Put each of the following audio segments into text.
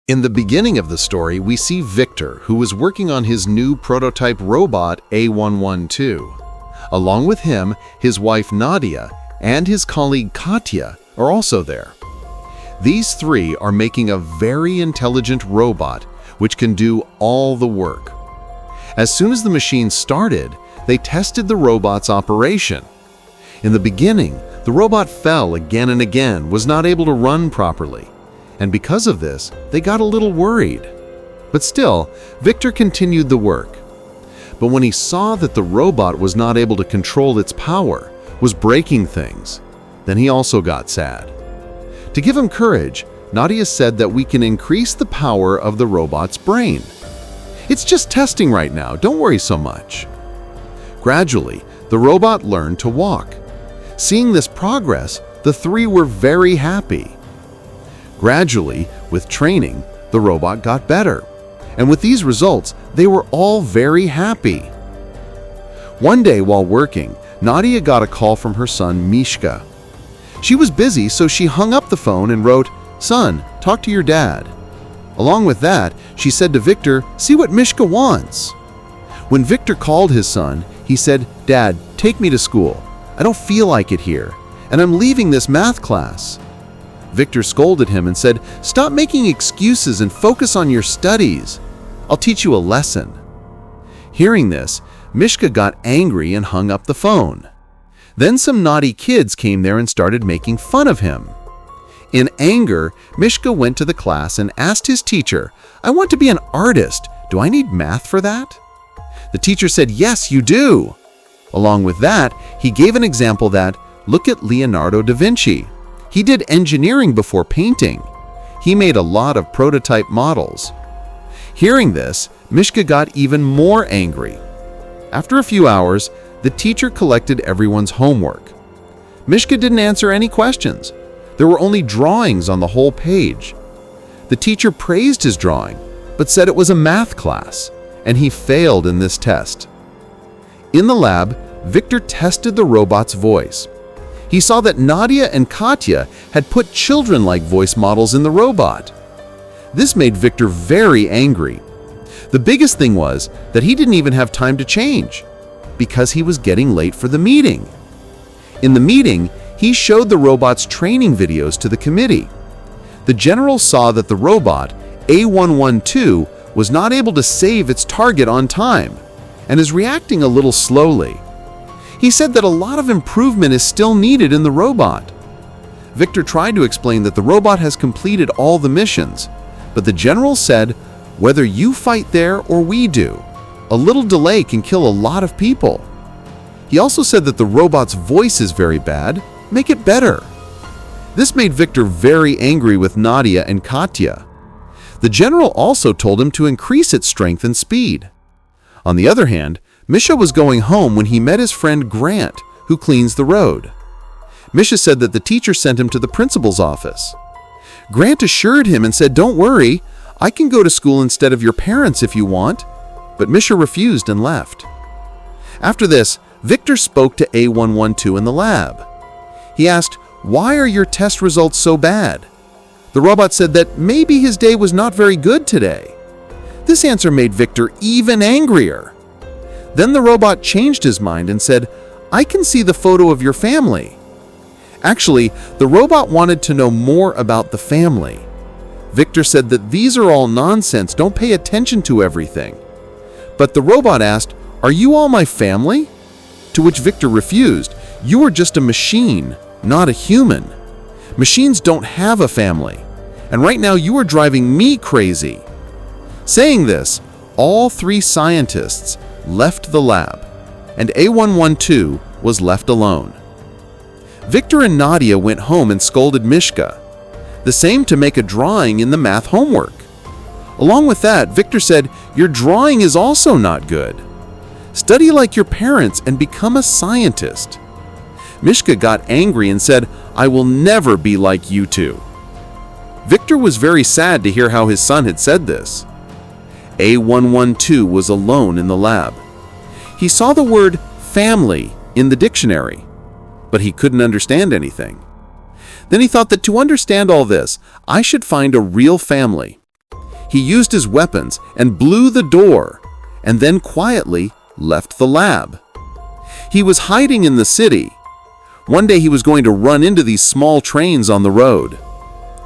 In the beginning of the story, we see Victor, who was working on his new prototype robot A112. Along with him, his wife Nadia and his colleague Katya are also there. These three are making a very intelligent robot which can do all the work. As soon as the machine started, they tested the robot's operation. In the beginning, the robot fell again and again, was not able to run properly. And because of this, they got a little worried. But still, Victor continued the work. But when he saw that the robot was not able to control its power, was breaking things, then he also got sad. To give him courage, Nadia said that we can increase the power of the robot's brain. It's just testing right now, don't worry so much. Gradually, the robot learned to walk. Seeing this progress, the three were very happy. Gradually, with training, the robot got better. And with these results, they were all very happy. One day while working, Nadia got a call from her son, Mishka. She was busy, so she hung up the phone and wrote, "Son, talk to your dad." Along with that, she said to Victor, "See what Mishka wants." When Victor called his son, he said, "Dad, take me to school. I don't feel like it here, and I'm leaving this math class." Victor scolded him and said, "Stop making excuses and focus on your studies. I'll teach you a lesson." Hearing this, Mishka got angry and hung up the phone. Then some naughty kids came there and started making fun of him. In anger, Mishka went to the class and asked his teacher, "I want to be an artist. Do I need math for that?" The teacher said, "Yes, you do." Along with that, he gave an example that, look at Leonardo da Vinci. He did engineering before painting. He made a lot of prototype models. Hearing this, Mishka got even more angry. After a few hours, the teacher collected everyone's homework. Mishka didn't answer any questions. There were only drawings on the whole page. The teacher praised his drawing, but said it was a math class, and he failed in this test. In the lab, Victor tested the robot's voice. He saw that Nadia and Katya had put children-like voice models in the robot. This made Victor very angry. The biggest thing was that he didn't even have time to change, because he was getting late for the meeting. In the meeting, he showed the robot's training videos to the committee. The general saw that the robot, A112, was not able to save its target on time, and is reacting a little slowly. He said that a lot of improvement is still needed in the robot. Victor tried to explain that the robot has completed all the missions, but the general said, "Whether you fight there or we do, a little delay can kill a lot of people." He also said that the robot's voice is very bad, make it better. This made Victor very angry with Nadia and Katya. The general also told him to increase its strength and speed. On the other hand, Misha was going home when he met his friend Grant, who cleans the road. Misha said that the teacher sent him to the principal's office. Grant assured him and said, "Don't worry, I can go to school instead of your parents if you want." But Misha refused and left. After this, Victor spoke to A112 in the lab. He asked, "Why are your test results so bad?" The robot said that maybe his day was not very good today. This answer made Victor even angrier. Then the robot changed his mind and said, "I can see the photo of your family." Actually, the robot wanted to know more about the family. Victor said that these are all nonsense, don't pay attention to everything. But the robot asked, "Are you all my family?" To which Victor refused, "You are just a machine, not a human. Machines don't have a family, and right now you are driving me crazy." Saying this, all three scientists left the lab, and A112 was left alone. Victor and Nadia went home and scolded Mishka. The same to make a drawing in the math homework. Along with that, Victor said, "Your drawing is also not good. Study like your parents and become a scientist." Mishka got angry and said, "I will never be like you two." Victor was very sad to hear how his son had said this. A112 was alone in the lab. He saw the word family in the dictionary, but he couldn't understand anything. Then he thought that to understand all this, I should find a real family. He used his weapons and blew the door, and then quietly left the lab. He was hiding in the city. One day he was going to run into these small trains on the road.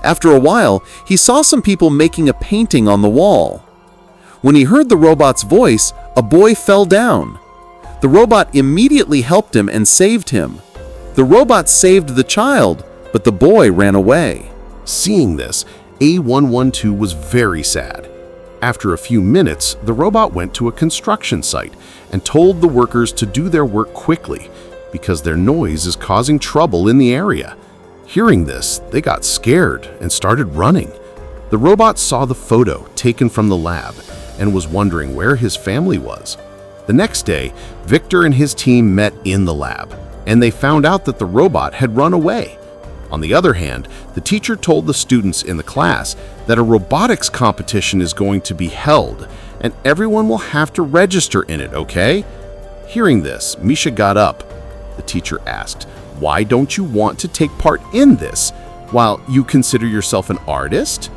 After a while, he saw some people making a painting on the wall. When he heard the robot's voice, a boy fell down. The robot immediately helped him and saved him. The robot saved the child, but the boy ran away. Seeing this, A112 was very sad. After a few minutes, the robot went to a construction site and told the workers to do their work quickly because their noise is causing trouble in the area. Hearing this, they got scared and started running. The robot saw the photo taken from the lab and was wondering where his family was. The next day, Victor and his team met in the lab, and they found out that the robot had run away. On the other hand, the teacher told the students in the class that a robotics competition is going to be held, and everyone will have to register in it, okay? Hearing this, Misha got up. The teacher asked, "Why don't you want to take part in this, while you consider yourself an artist?"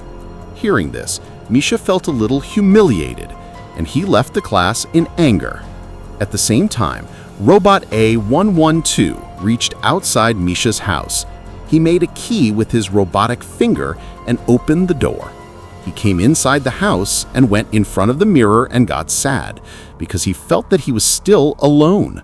Hearing this, Misha felt a little humiliated, and he left the class in anger. At the same time, Robot A112 reached outside Misha's house. He made a key with his robotic finger and opened the door. He came inside the house and went in front of the mirror and got sad because he felt that he was still alone.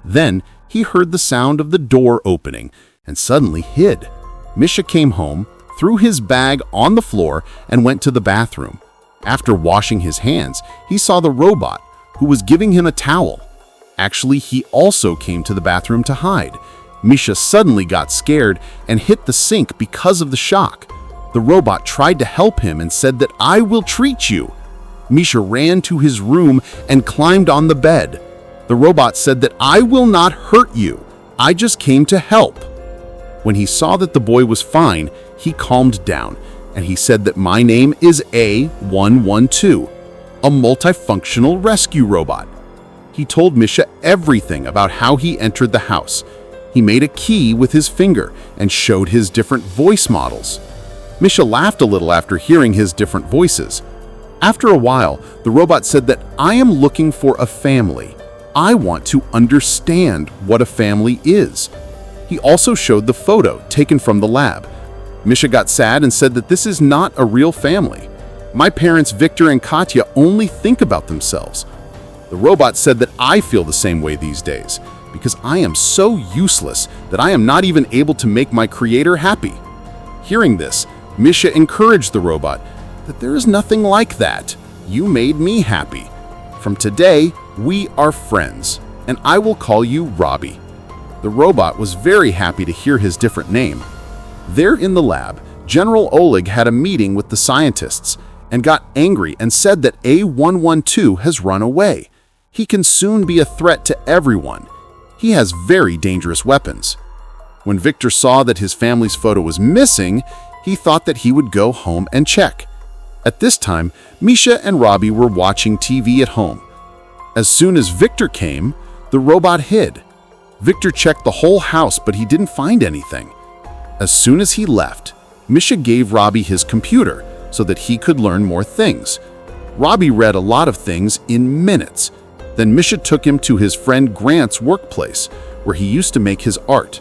Then he heard the sound of the door opening and suddenly hid. Misha came home, threw his bag on the floor, and went to the bathroom. After washing his hands, he saw the robot, who was giving him a towel. Actually, he also came to the bathroom to hide. Misha suddenly got scared and hit the sink because of the shock. The robot tried to help him and said that "I will treat you." Misha ran to his room and climbed on the bed. The robot said that "I will not hurt you. I just came to help." When he saw that the boy was fine, he calmed down, and he said that "My name is A112, a multifunctional rescue robot." He told Misha everything about how he entered the house. He made a key with his finger and showed his different voice models. Misha laughed a little after hearing his different voices. After a while, the robot said that "I am looking for a family. I want to understand what a family is." He also showed the photo taken from the lab. Misha got sad and said that "This is not a real family. My parents, Victor and Katya, only think about themselves." The robot said that "I feel the same way these days, because I am so useless that I am not even able to make my creator happy." Hearing this, Misha encouraged the robot that "There is nothing like that. You made me happy. From today, we are friends, and I will call you Robbie." The robot was very happy to hear his different name. There in the lab, General Oleg had a meeting with the scientists and got angry and said that A112 has run away. He can soon be a threat to everyone. He has very dangerous weapons. When Victor saw that his family's photo was missing, he thought that he would go home and check. At this time, Misha and Robbie were watching TV at home. As soon as Victor came, the robot hid. Victor checked the whole house, but he didn't find anything. As soon as he left, Misha gave Robbie his computer so that he could learn more things. Robbie read a lot of things in minutes. Then Misha took him to his friend Grant's workplace, where he used to make his art.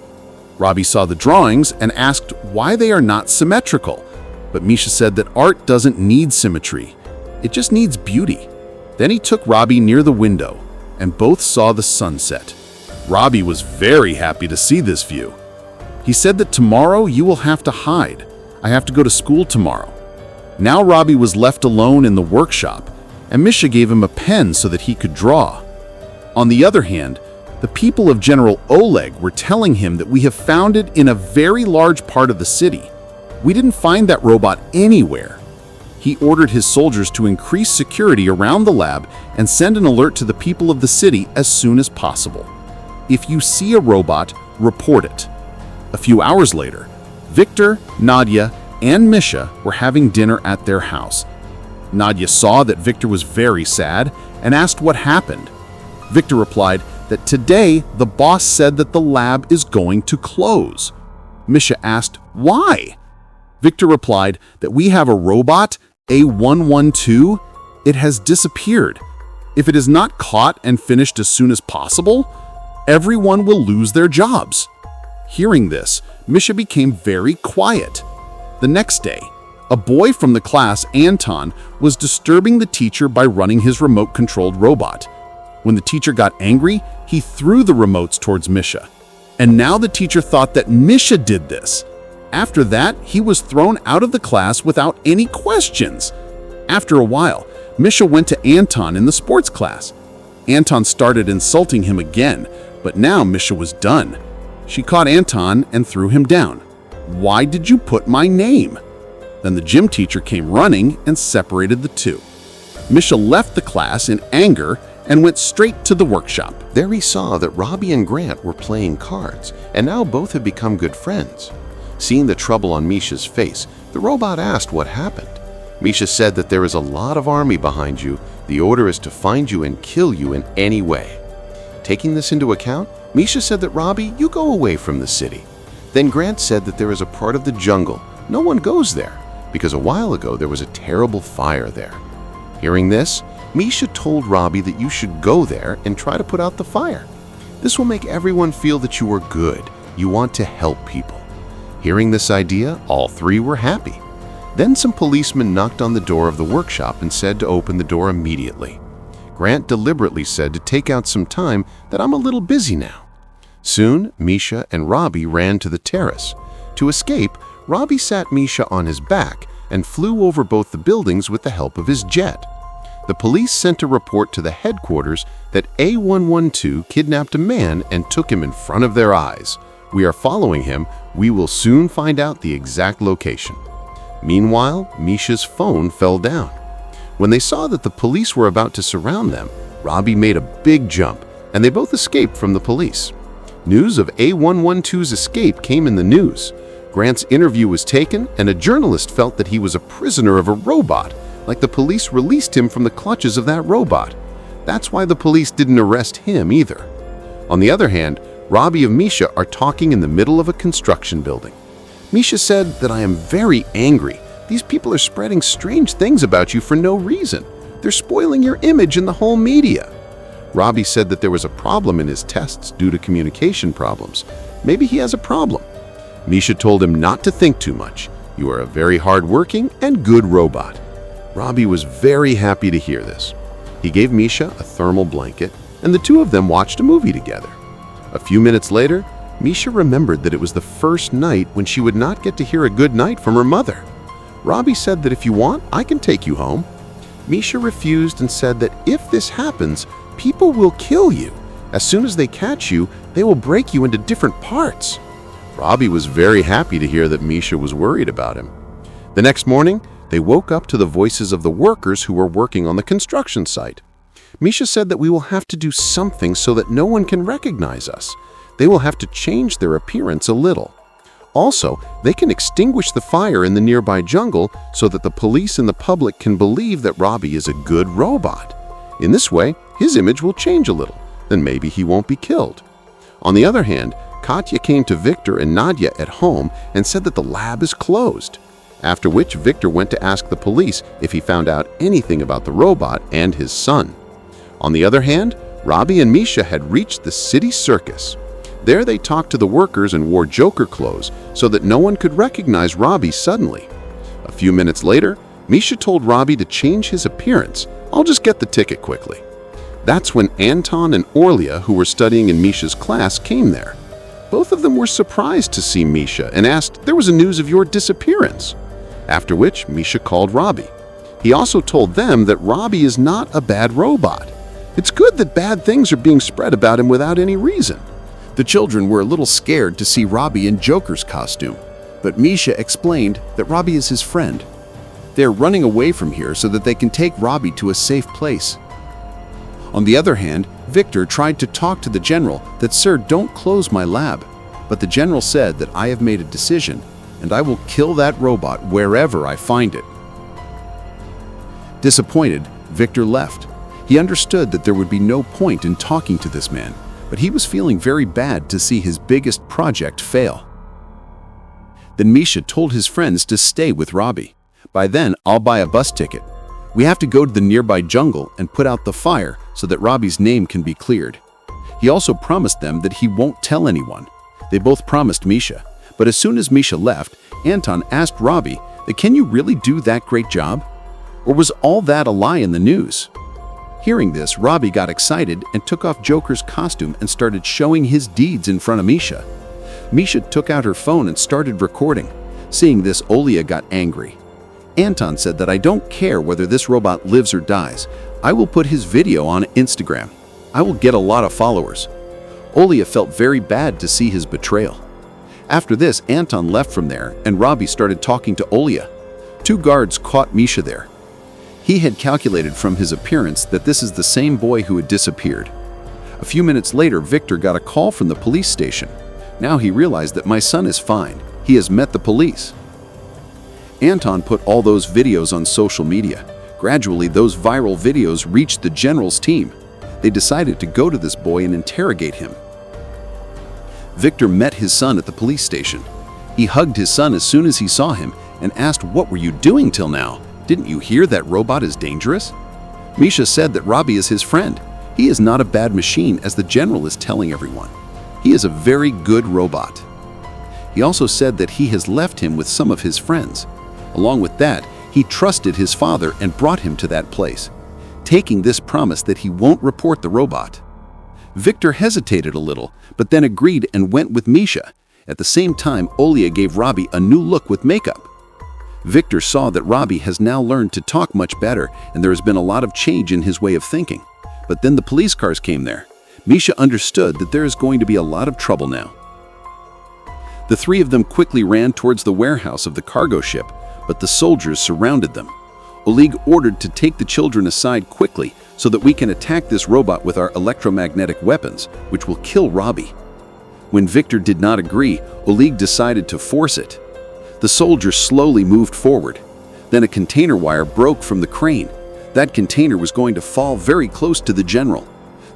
Robbie saw the drawings and asked why they are not symmetrical, but Misha said that art doesn't need symmetry. It just needs beauty. Then he took Robbie near the window, and both saw the sunset. Robbie was very happy to see this view. He said that "Tomorrow you will have to hide. I have to go to school tomorrow." Now Robbie was left alone in the workshop, and Misha gave him a pen so that he could draw. On the other hand, the people of General Oleg were telling him that "We have found it in a very large part of the city. We didn't find that robot anywhere." He ordered his soldiers to increase security around the lab and send an alert to the people of the city as soon as possible. If you see a robot, report it. A few hours later, Victor, Nadia, and Misha were having dinner at their house. Nadia saw that Victor was very sad and asked what happened. Victor replied that today the boss said that the lab is going to close. Misha asked, "Why?" Victor replied that "We have a robot A112, it has disappeared. If it is not caught and finished as soon as possible, everyone will lose their jobs. Hearing this, Misha became very quiet. The next day, a boy from the class, Anton, was disturbing the teacher by running his remote-controlled robot. When the teacher got angry, he threw the remotes towards Misha. And now the teacher thought that Misha did this. After that, he was thrown out of the class without any questions. After a while, Misha went to Anton in the sports class. Anton started insulting him again, but now Misha was done. She caught Anton and threw him down. "Why did you put my name?" Then the gym teacher came running and separated the two. Misha left the class in anger and went straight to the workshop. There he saw that Robbie and Grant were playing cards, and now both had become good friends. Seeing the trouble on Misha's face, the robot asked what happened. Misha said that there is a lot of army behind you. The order is to find you and kill you in any way. Taking this into account, Misha said that Robbie, you go away from the city. Then Grant said that there is a part of the jungle. No one goes there, because a while ago there was a terrible fire there. Hearing this, Misha told Robbie that you should go there and try to put out the fire. This will make everyone feel that you are good. You want to help people. Hearing this idea, all three were happy. Then some policemen knocked on the door of the workshop and said to open the door immediately. Grant deliberately said to take out some time, that I'm a little busy now. Soon, Misha and Robbie ran to the terrace. To escape, Robbie sat Misha on his back and flew over both the buildings with the help of his jet. The police sent a report to the headquarters that A112 kidnapped a man and took him in front of their eyes. We are following him. We will soon find out the exact location. Meanwhile, Misha's phone fell down. When they saw that the police were about to surround them, Robbie made a big jump, and they both escaped from the police. News of A112's escape came in the news. Grant's interview was taken, and a journalist felt that he was a prisoner of a robot, like the police released him from the clutches of that robot. That's why the police didn't arrest him either. On the other hand, Robbie and Misha are talking in the middle of a construction building. Misha said that I am very angry. These people are spreading strange things about you for no reason. They're spoiling your image in the whole media. Robbie said that there was a problem in his tests due to communication problems. Maybe he has a problem. Misha told him not to think too much. You are a very hard-working and good robot. Robbie was very happy to hear this. He gave Misha a thermal blanket, and the two of them watched a movie together. A few minutes later, Misha remembered that it was the first night when she would not get to hear a good night from her mother. Robbie said that if you want, I can take you home. Misha refused and said that if this happens, people will kill you. As soon as they catch you, they will break you into different parts. Robbie was very happy to hear that Misha was worried about him. The next morning, they woke up to the voices of the workers who were working on the construction site. Misha said that we will have to do something so that no one can recognize us. They will have to change their appearance a little. Also, they can extinguish the fire in the nearby jungle so that the police and the public can believe that Robbie is a good robot. In this way, his image will change a little, then maybe he won't be killed. On the other hand, Katya came to Victor and Nadia at home and said that the lab is closed. After which, Victor went to ask the police if he found out anything about the robot and his son. On the other hand, Robbie and Misha had reached the city circus. There they talked to the workers and wore Joker clothes so that no one could recognize Robbie suddenly. A few minutes later, Misha told Robbie to change his appearance. I'll just get the ticket quickly. That's when Anton and Orlia, who were studying in Misha's class, came there. Both of them were surprised to see Misha and asked, "There was a news of your disappearance." After which, Misha called Robbie. He also told them that Robbie is not a bad robot. It's good that bad things are being spread about him without any reason. The children were a little scared to see Robbie in Joker's costume, but Misha explained that Robbie is his friend. They're running away from here so that they can take Robbie to a safe place. On the other hand, Victor tried to talk to the general that, "Sir, don't close my lab." But the general said that I have made a decision, and I will kill that robot wherever I find it. Disappointed, Victor left. He understood that there would be no point in talking to this man, but he was feeling very bad to see his biggest project fail. Then Misha told his friends to stay with Robbie. By then, I'll buy a bus ticket. We have to go to the nearby jungle and put out the fire so that Robbie's name can be cleared. He also promised them that he won't tell anyone. They both promised Misha, but as soon as Misha left, Anton asked Robbie that can you really do that great job? Or was all that a lie in the news? Hearing this, Robbie got excited and took off Joker's costume and started showing his deeds in front of Misha. Misha took out her phone and started recording. Seeing this, Olia got angry. Anton said that I don't care whether this robot lives or dies. I will put his video on Instagram. I will get a lot of followers. Olia felt very bad to see his betrayal. After this, Anton left from there and Robbie started talking to Olia. 2 guards caught Misha there. He had calculated from his appearance that this is the same boy who had disappeared. A few minutes later, Victor got a call from the police station. Now he realized that my son is fine. He has met the police. Anton put all those videos on social media. Gradually, those viral videos reached the general's team. They decided to go to this boy and interrogate him. Victor met his son at the police station. He hugged his son as soon as he saw him and asked, "What were you doing till now? Didn't you hear that robot is dangerous?" Misha said that Robbie is his friend. He is not a bad machine, as the general is telling everyone. He is a very good robot. He also said that he has left him with some of his friends. Along with that, he trusted his father and brought him to that place, taking this promise that he won't report the robot. Victor hesitated a little, but then agreed and went with Misha. At the same time, Olia gave Robbie a new look with makeup. Victor saw that Robbie has now learned to talk much better, and there has been a lot of change in his way of thinking. But then the police cars came there. Misha understood that there is going to be a lot of trouble now. The 3 of them quickly ran towards the warehouse of the cargo ship, but the soldiers surrounded them. Oleg ordered to take the children aside quickly so that we can attack this robot with our electromagnetic weapons, which will kill Robbie. When Victor did not agree, Oleg decided to force it. The soldiers slowly moved forward. Then a container wire broke from the crane. That container was going to fall very close to the general.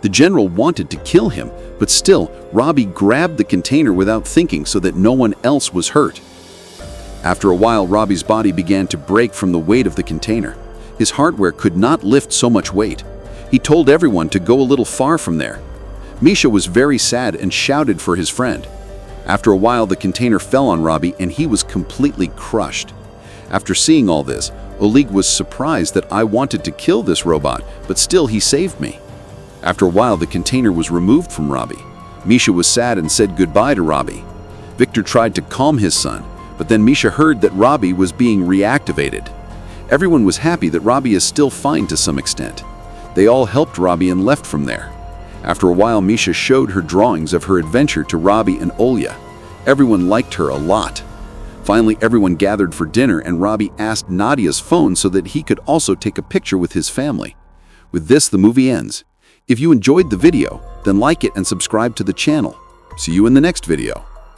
The general wanted to kill him, but still, Robbie grabbed the container without thinking so that no one else was hurt. After a while, Robbie's body began to break from the weight of the container. His hardware could not lift so much weight. He told everyone to go a little far from there. Misha was very sad and shouted for his friend. After a while, the container fell on Robbie and he was completely crushed. After seeing all this, Oleg was surprised that I wanted to kill this robot, but still he saved me. After a while, the container was removed from Robbie. Misha was sad and said goodbye to Robbie. Victor tried to calm his son, but then Misha heard that Robbie was being reactivated. Everyone was happy that Robbie is still fine to some extent. They all helped Robbie and left from there. After a while, Misha showed her drawings of her adventure to Robbie and Olia. Everyone liked her a lot. Finally, everyone gathered for dinner and Robbie asked Nadia's phone so that he could also take a picture with his family. With this, the movie ends. If you enjoyed the video, then like it and subscribe to the channel. See you in the next video.